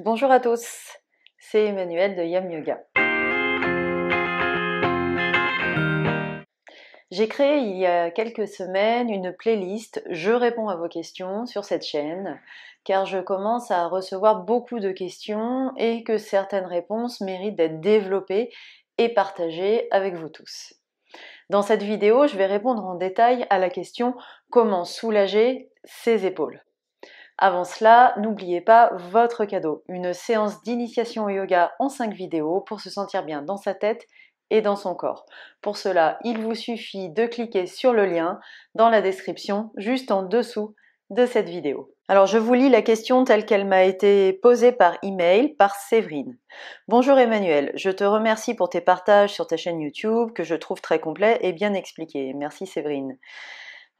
Bonjour à tous, c'est Emmanuelle de Yam Yoga. J'ai créé il y a quelques semaines une playlist Je réponds à vos questions sur cette chaîne car je commence à recevoir beaucoup de questions et que certaines réponses méritent d'être développées et partagées avec vous tous. Dans cette vidéo, je vais répondre en détail à la question comment soulager ses épaules. Avant cela, n'oubliez pas votre cadeau, une séance d'initiation au yoga en 5 vidéos pour se sentir bien dans sa tête et dans son corps. Pour cela, il vous suffit de cliquer sur le lien dans la description, juste en dessous de cette vidéo. Alors je vous lis la question telle qu'elle m'a été posée par email par Séverine. Bonjour Emmanuel, je te remercie pour tes partages sur ta chaîne YouTube que je trouve très complet et bien expliqué. Merci Séverine.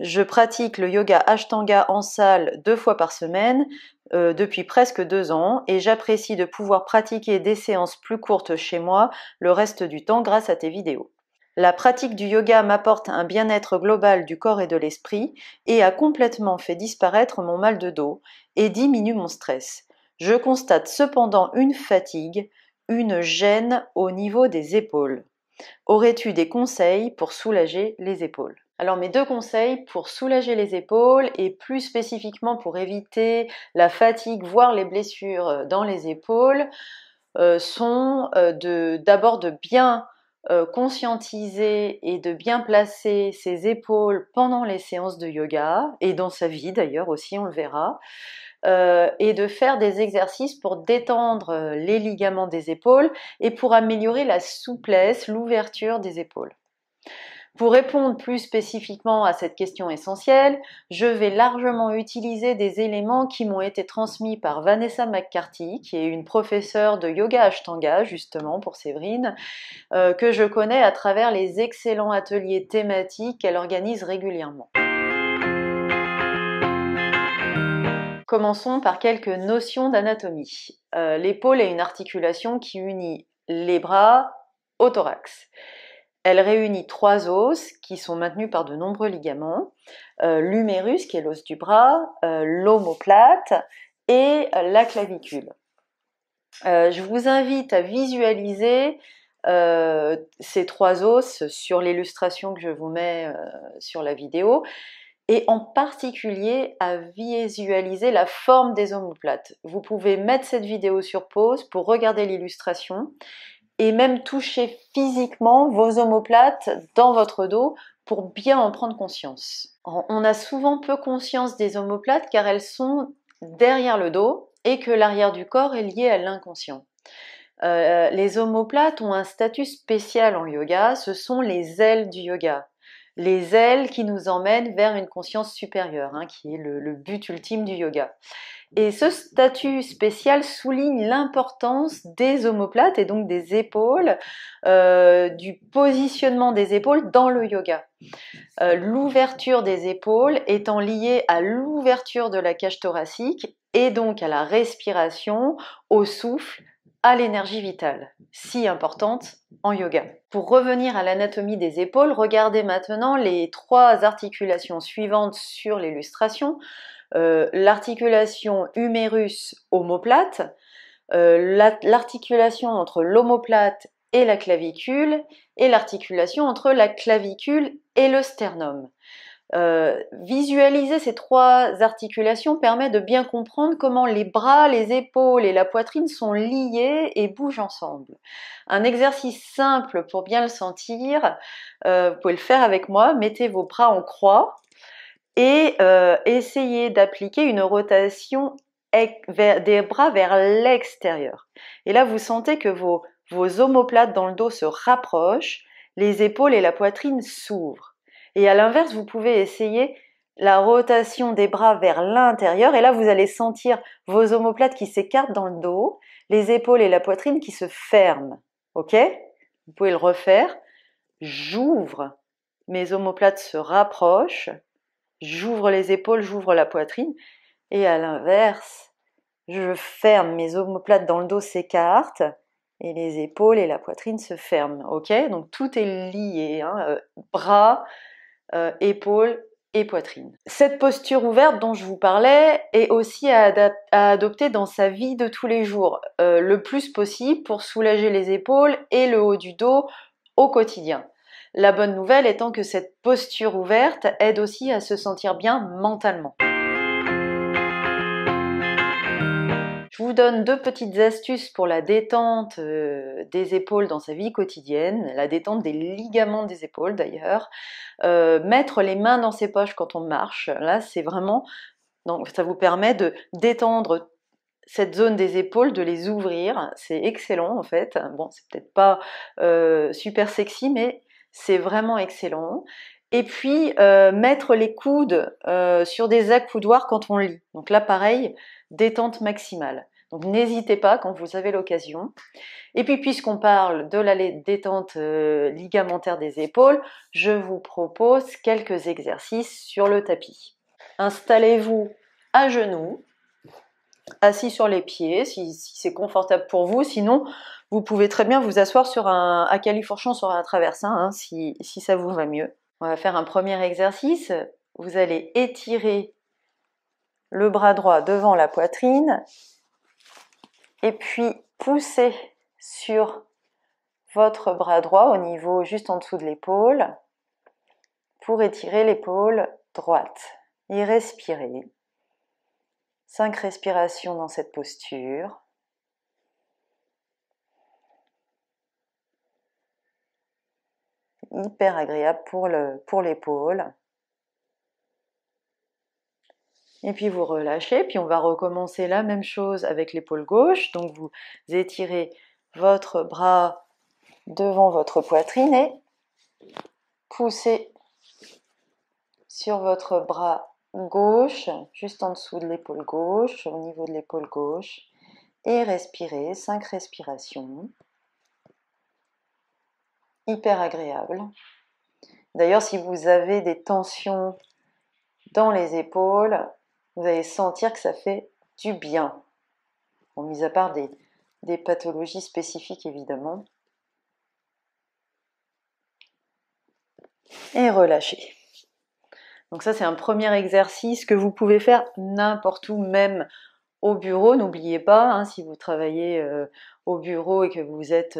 Je pratique le yoga Ashtanga en salle 2 fois par semaine depuis presque 2 ans et j'apprécie de pouvoir pratiquer des séances plus courtes chez moi le reste du temps grâce à tes vidéos. La pratique du yoga m'apporte un bien-être global du corps et de l'esprit et a complètement fait disparaître mon mal de dos et diminue mon stress. Je constate cependant une fatigue, une gêne au niveau des épaules. Aurais-tu des conseils pour soulager les épaules ? Alors mes 2 conseils pour soulager les épaules et plus spécifiquement pour éviter la fatigue, voire les blessures dans les épaules, sont d'abord de bien conscientiser et de bien placer ses épaules pendant les séances de yoga et dans sa vie d'ailleurs aussi, on le verra. Et de faire des exercices pour détendre les ligaments des épaules et pour améliorer la souplesse, l'ouverture des épaules. Pour répondre plus spécifiquement à cette question essentielle, je vais largement utiliser des éléments qui m'ont été transmis par Vanessa McCarthy, qui est une professeure de yoga Ashtanga, justement pour Séverine, que je connais à travers les excellents ateliers thématiques qu'elle organise régulièrement. Commençons par quelques notions d'anatomie. L'épaule est une articulation qui unit les bras au thorax. Elle réunit 3 os qui sont maintenus par de nombreux ligaments, l'humérus qui est l'os du bras, l'omoplate et la clavicule. Je vous invite à visualiser ces 3 os sur l'illustration que je vous mets sur la vidéo et en particulier à visualiser la forme des omoplates. Vous pouvez mettre cette vidéo sur pause pour regarder l'illustration et même toucher physiquement vos omoplates dans votre dos pour bien en prendre conscience. On a souvent peu conscience des omoplates car elles sont derrière le dos et que l'arrière du corps est lié à l'inconscient. Les omoplates ont un statut spécial en yoga, ce sont les ailes du yoga. Les ailes qui nous emmènent vers une conscience supérieure, qui est le but ultime du yoga. Et ce statut spécial souligne l'importance des omoplates et donc des épaules, du positionnement des épaules dans le yoga. L'ouverture des épaules étant liée à l'ouverture de la cage thoracique et donc à la respiration, au souffle, à l'énergie vitale, si importante en yoga. Pour revenir à l'anatomie des épaules, regardez maintenant les 3 articulations suivantes sur l'illustration. L'articulation humérus-omoplate, l'articulation entre l'omoplate et la clavicule, et l'articulation entre la clavicule et le sternum. Visualiser ces 3 articulations permet de bien comprendre comment les bras, les épaules et la poitrine sont liés et bougent ensemble. Un exercice simple pour bien le sentir, vous pouvez le faire avec moi, mettez vos bras en croix et essayez d'appliquer une rotation des bras vers l'extérieur. Et là, vous sentez que vos omoplates dans le dos se rapprochent, les épaules et la poitrine s'ouvrent. Et à l'inverse, vous pouvez essayer la rotation des bras vers l'intérieur et là, vous allez sentir vos omoplates qui s'écartent dans le dos, les épaules et la poitrine qui se ferment. Ok ? Vous pouvez le refaire. J'ouvre, mes omoplates se rapprochent. J'ouvre les épaules, j'ouvre la poitrine. Et à l'inverse, je ferme, mes omoplates dans le dos s'écartent et les épaules et la poitrine se ferment. Ok ? Donc tout est lié, bras, épaules et poitrine. Cette posture ouverte dont je vous parlais est aussi à adopter dans sa vie de tous les jours, le plus possible pour soulager les épaules et le haut du dos au quotidien. La bonne nouvelle étant que cette posture ouverte aide aussi à se sentir bien mentalement. Je vous donne 2 petites astuces pour la détente des épaules dans sa vie quotidienne, la détente des ligaments des épaules d'ailleurs. Mettre les mains dans ses poches quand on marche, là c'est vraiment, donc ça vous permet de détendre cette zone des épaules, de les ouvrir, c'est excellent en fait. Bon, c'est peut-être pas super sexy, mais c'est vraiment excellent. Et puis mettre les coudes sur des accoudoirs quand on lit. Donc là pareil, détente maximale. Donc n'hésitez pas quand vous avez l'occasion. Et puis puisqu'on parle de la détente ligamentaire des épaules, je vous propose quelques exercices sur le tapis. Installez-vous à genoux, assis sur les pieds si c'est confortable pour vous, sinon vous pouvez très bien vous asseoir à califourchon sur un traversin hein, si ça vous va mieux. On va faire un premier exercice. Vous allez étirer le bras droit devant la poitrine et puis pousser sur votre bras droit au niveau juste en dessous de l'épaule pour étirer l'épaule droite et respirer. 5 respirations dans cette posture. Hyper agréable pour l'épaule. Et puis vous relâchez, puis on va recommencer la même chose avec l'épaule gauche. Donc vous étirez votre bras devant votre poitrine et poussez sur votre bras gauche, juste en dessous de l'épaule gauche, au niveau de l'épaule gauche. Et respirez, 5 respirations. Hyper agréable. D'ailleurs, si vous avez des tensions dans les épaules, vous allez sentir que ça fait du bien. Bon, mis à part des pathologies spécifiques, évidemment. Et relâchez. Donc ça, c'est un premier exercice que vous pouvez faire n'importe où, même au bureau. N'oubliez pas, hein, si vous travaillez au bureau et que vous êtes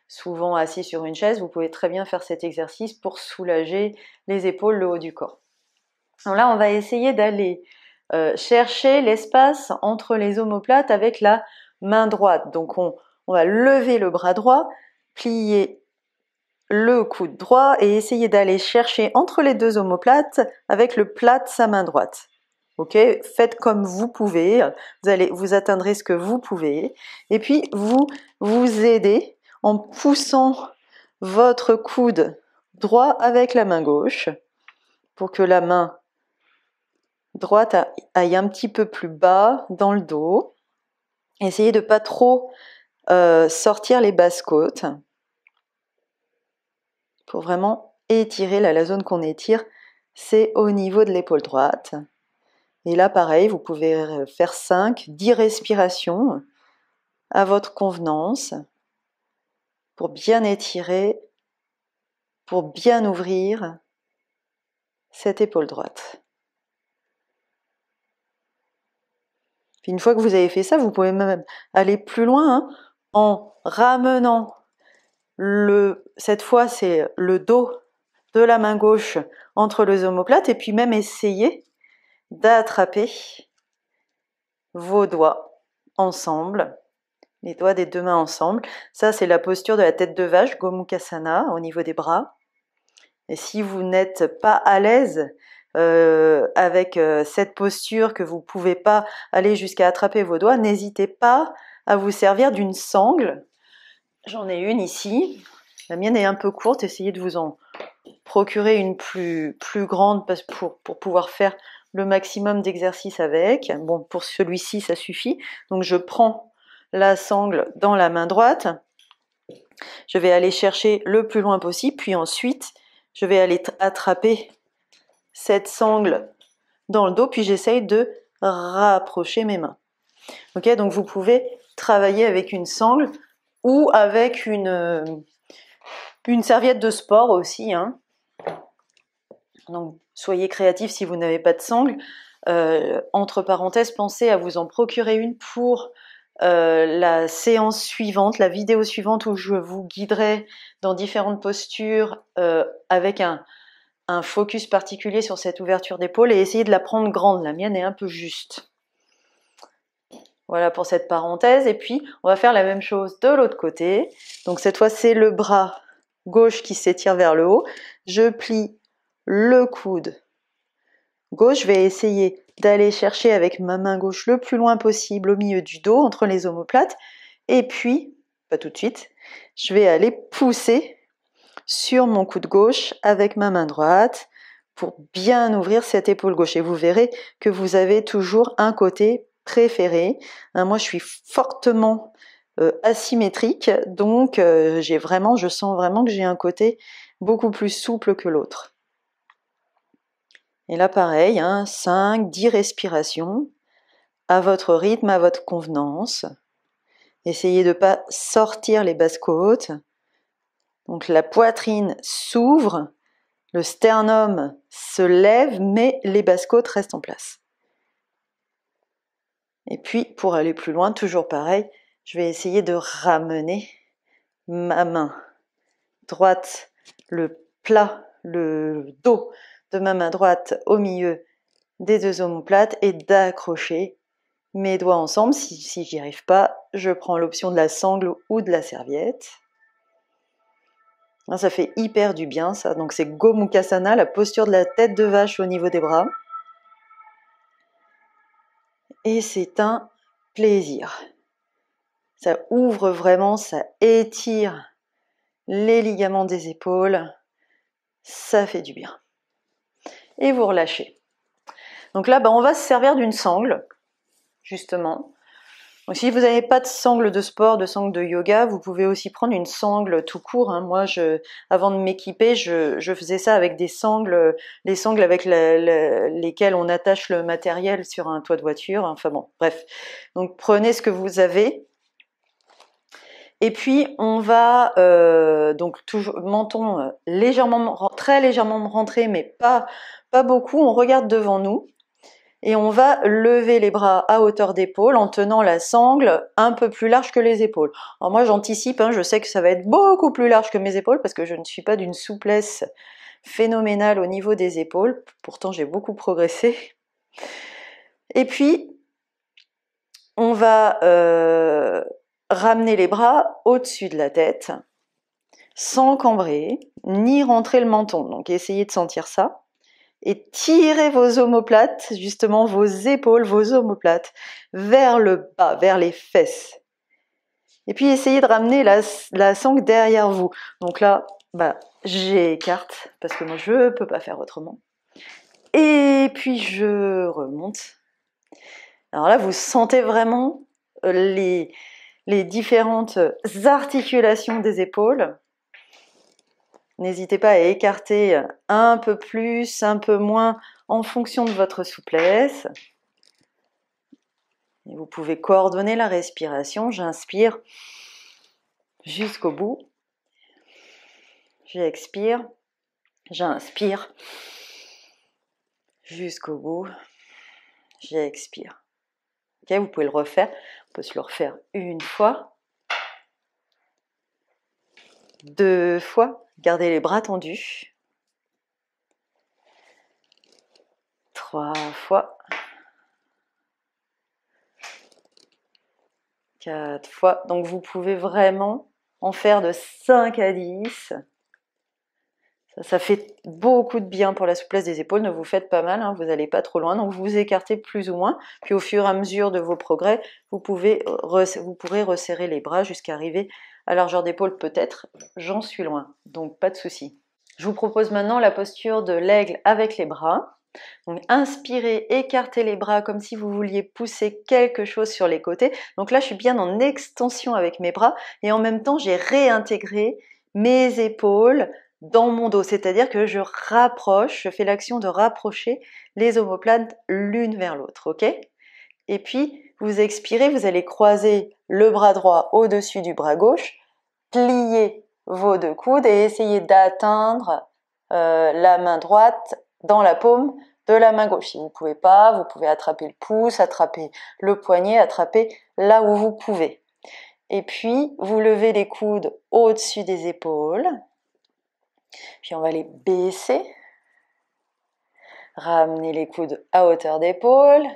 souvent assis sur une chaise, vous pouvez très bien faire cet exercice pour soulager les épaules, le haut du corps. Alors là, on va essayer d'aller chercher l'espace entre les omoplates avec la main droite. Donc on va lever le bras droit, plier le coude droit et essayer d'aller chercher entre les deux omoplates avec le plat de sa main droite. Ok, faites comme vous pouvez, vous atteindrez ce que vous pouvez, et puis vous aidez en poussant votre coude droit avec la main gauche pour que la main droite aille un petit peu plus bas dans le dos. Essayez de pas trop sortir les basses côtes pour vraiment étirer la zone qu'on étire, c'est au niveau de l'épaule droite. Et là, pareil, vous pouvez faire 5, 10 respirations à votre convenance pour bien étirer, pour bien ouvrir cette épaule droite. Puis une fois que vous avez fait ça, vous pouvez même aller plus loin hein, en ramenant cette fois c'est le dos de la main gauche entre les omoplates et puis même essayer d'attraper vos doigts ensemble, les doigts des deux mains ensemble. Ça, c'est la posture de la tête de vache, Gomukhasana, au niveau des bras. Et si vous n'êtes pas à l'aise avec cette posture, que vous ne pouvez pas aller jusqu'à attraper vos doigts, n'hésitez pas à vous servir d'une sangle. J'en ai une ici. La mienne est un peu courte. Essayez de vous en procurer une plus grande pour pouvoir faire le maximum d'exercices avec. Bon, pour celui-ci, ça suffit. Donc, je prends la sangle dans la main droite. Je vais aller chercher le plus loin possible. Puis ensuite, je vais aller attraper cette sangle dans le dos. Puis j'essaye de rapprocher mes mains. Ok, donc vous pouvez travailler avec une sangle ou avec une serviette de sport aussi. Hein. Donc soyez créatifs si vous n'avez pas de sangle. Entre parenthèses, pensez à vous en procurer une pour la séance suivante, la vidéo suivante où je vous guiderai dans différentes postures avec un focus particulier sur cette ouverture d'épaule et essayez de la prendre grande. La mienne est un peu juste. Voilà pour cette parenthèse. Et puis, on va faire la même chose de l'autre côté. Donc cette fois, c'est le bras gauche qui s'étire vers le haut. Je plie le coude gauche. Je vais essayer d'aller chercher avec ma main gauche le plus loin possible au milieu du dos, entre les omoplates. Et puis, pas tout de suite, je vais aller pousser sur mon coude gauche avec ma main droite pour bien ouvrir cette épaule gauche. Et vous verrez que vous avez toujours un côté préféré. Moi, je suis fortement asymétrique, donc je sens vraiment que j'ai un côté beaucoup plus souple que l'autre. Et là, pareil, 5, 10 respirations à votre rythme, à votre convenance. Essayez de ne pas sortir les basses-côtes. Donc la poitrine s'ouvre, le sternum se lève, mais les basses-côtes restent en place. Et puis, pour aller plus loin, toujours pareil, je vais essayer de ramener ma main droite, le plat, le dos de ma main droite au milieu des deux omoplates et d'accrocher mes doigts ensemble. Si j'y arrive pas, je prends l'option de la sangle ou de la serviette. Ça fait hyper du bien, ça. Donc c'est Gomukhasana, la posture de la tête de vache au niveau des bras. Et c'est un plaisir. Ça ouvre vraiment, ça étire les ligaments des épaules. Ça fait du bien. Et vous relâchez. Donc là, on va se servir d'une sangle, justement. Donc, si vous n'avez pas de sangle de sport, de sangle de yoga, vous pouvez aussi prendre une sangle tout court. Moi, avant de m'équiper, je faisais ça avec des sangles, les sangles avec lesquelles on attache le matériel sur un toit de voiture. Enfin bon, bref. Donc prenez ce que vous avez. Et puis on va donc toujours menton très légèrement rentré, mais pas beaucoup. On regarde devant nous. Et on va lever les bras à hauteur d'épaule en tenant la sangle un peu plus large que les épaules. Alors moi j'anticipe, je sais que ça va être beaucoup plus large que mes épaules parce que je ne suis pas d'une souplesse phénoménale au niveau des épaules. Pourtant j'ai beaucoup progressé. Et puis on va ramener les bras au-dessus de la tête sans cambrer ni rentrer le menton. Donc essayez de sentir ça. Et tirez vos omoplates, justement vos épaules, vos omoplates, vers le bas, vers les fesses. Et puis essayez de ramener la sangle derrière vous. Donc là, j'écarte, parce que moi je ne peux pas faire autrement. Et puis je remonte. Alors là, vous sentez vraiment les différentes articulations des épaules. N'hésitez pas à écarter un peu plus, un peu moins en fonction de votre souplesse. Et vous pouvez coordonner la respiration. J'inspire jusqu'au bout. J'expire. J'inspire jusqu'au bout. J'expire. Okay, vous pouvez le refaire. On peut se le refaire une fois. 2 fois. Gardez les bras tendus. 3 fois. 4 fois. Donc vous pouvez vraiment en faire de 5 à 10. Ça fait beaucoup de bien pour la souplesse des épaules. Ne vous faites pas mal, vous n'allez pas trop loin. Donc vous vous écartez plus ou moins. Puis au fur et à mesure de vos progrès, vous pourrez resserrer les bras jusqu'à arriver à largeur d'épaule peut-être. J'en suis loin, donc pas de souci. Je vous propose maintenant la posture de l'aigle avec les bras. Donc inspirez, écartez les bras comme si vous vouliez pousser quelque chose sur les côtés. Donc là, je suis bien en extension avec mes bras et en même temps, j'ai réintégré mes épaules dans mon dos. C'est-à-dire que je fais l'action de rapprocher les omoplates l'une vers l'autre, ok? Et puis, vous expirez, vous allez croiser le bras droit au-dessus du bras gauche, plier vos 2 coudes et essayer d'atteindre la main droite dans la paume de la main gauche. Si vous ne pouvez pas, vous pouvez attraper le pouce, attraper le poignet, attraper là où vous pouvez. Et puis, vous levez les coudes au-dessus des épaules. Puis on va les baisser. Ramener les coudes à hauteur d'épaule.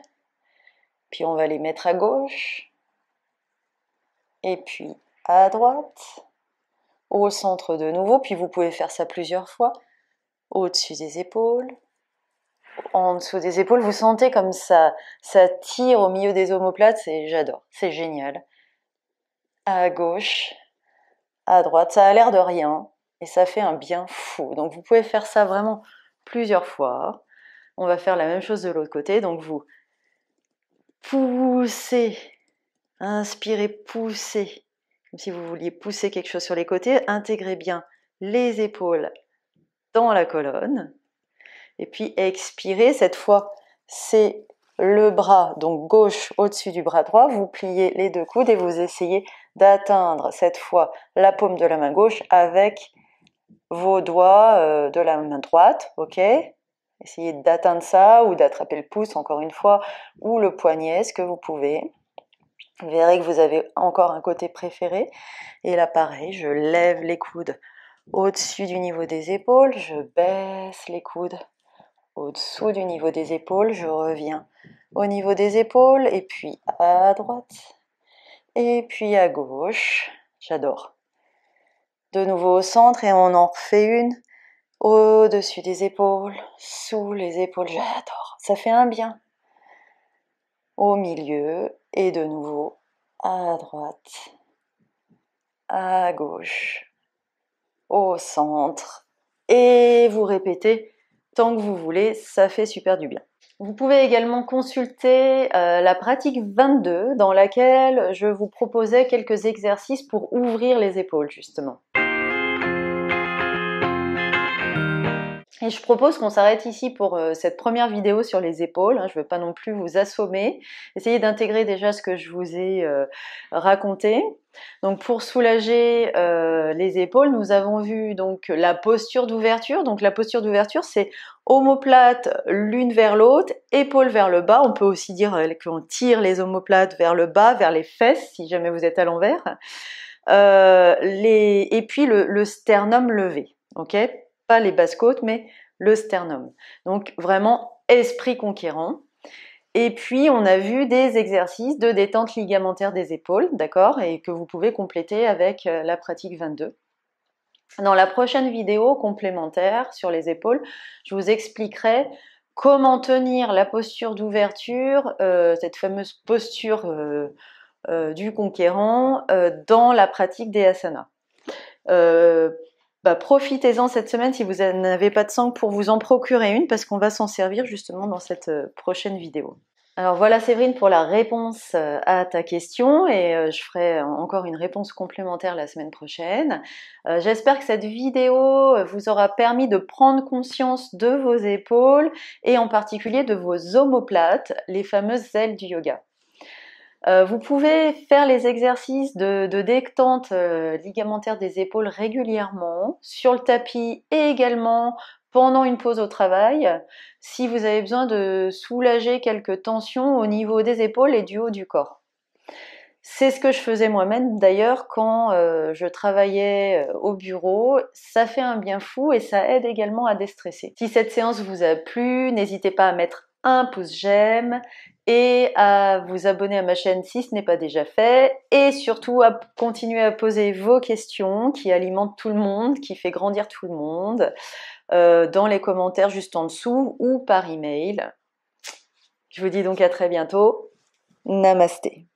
Puis on va les mettre à gauche. Et puis à droite. Au centre de nouveau. Puis vous pouvez faire ça plusieurs fois. Au-dessus des épaules. En dessous des épaules, vous sentez comme ça tire au milieu des omoplates, j'adore, c'est génial. À gauche, à droite, ça a l'air de rien et ça fait un bien fou. Donc vous pouvez faire ça vraiment plusieurs fois. On va faire la même chose de l'autre côté, donc vous poussez, inspirez, poussez, comme si vous vouliez pousser quelque chose sur les côtés, intégrez bien les épaules dans la colonne. Et puis expirez, cette fois c'est le bras, donc gauche au-dessus du bras droit, vous pliez les deux coudes et vous essayez d'atteindre cette fois la paume de la main gauche avec vos doigts de la main droite, ok? Essayez d'atteindre ça ou d'attraper le pouce encore une fois, ou le poignet, ce que vous pouvez. Vous verrez que vous avez encore un côté préféré. Et là pareil, je lève les coudes au-dessus du niveau des épaules, je baisse les coudes au-dessous du niveau des épaules, je reviens au niveau des épaules, et puis à droite, et puis à gauche, j'adore. De nouveau au centre, et on en refait une, au-dessus des épaules, sous les épaules, j'adore, ça fait un bien. Au milieu, et de nouveau à droite, à gauche, au centre, et vous répétez tant que vous voulez, ça fait super du bien. Vous pouvez également consulter la pratique 22 dans laquelle je vous proposais quelques exercices pour ouvrir les épaules justement. Et je propose qu'on s'arrête ici pour cette première vidéo sur les épaules. Je ne veux pas non plus vous assommer. Essayez d'intégrer déjà ce que je vous ai raconté. Donc pour soulager les épaules, nous avons vu donc la posture d'ouverture. Donc la posture d'ouverture, c'est omoplates l'une vers l'autre, épaules vers le bas. On peut aussi dire qu'on tire les omoplates vers le bas, vers les fesses, si jamais vous êtes à l'envers. Et puis le sternum levé, ok ? Pas les basses côtes, mais le sternum. Donc vraiment esprit conquérant. Et puis on a vu des exercices de détente ligamentaire des épaules, d'accord, et que vous pouvez compléter avec la pratique 22. Dans la prochaine vidéo complémentaire sur les épaules, je vous expliquerai comment tenir la posture d'ouverture, cette fameuse posture du conquérant dans la pratique des asanas. Profitez-en cette semaine si vous n'avez pas de sangle pour vous en procurer une parce qu'on va s'en servir justement dans cette prochaine vidéo. Alors voilà Séverine pour la réponse à ta question et je ferai encore une réponse complémentaire la semaine prochaine. J'espère que cette vidéo vous aura permis de prendre conscience de vos épaules et en particulier de vos omoplates, les fameuses ailes du yoga. Vous pouvez faire les exercices de détente ligamentaire des épaules régulièrement sur le tapis et également pendant une pause au travail si vous avez besoin de soulager quelques tensions au niveau des épaules et du haut du corps. C'est ce que je faisais moi-même d'ailleurs quand je travaillais au bureau. Ça fait un bien fou et ça aide également à déstresser. Si cette séance vous a plu, n'hésitez pas à mettre un pouce j'aime et à vous abonner à ma chaîne si ce n'est pas déjà fait et surtout à continuer à poser vos questions qui alimentent tout le monde, qui fait grandir tout le monde dans les commentaires juste en dessous ou par email. Je vous dis donc à très bientôt. Namasté.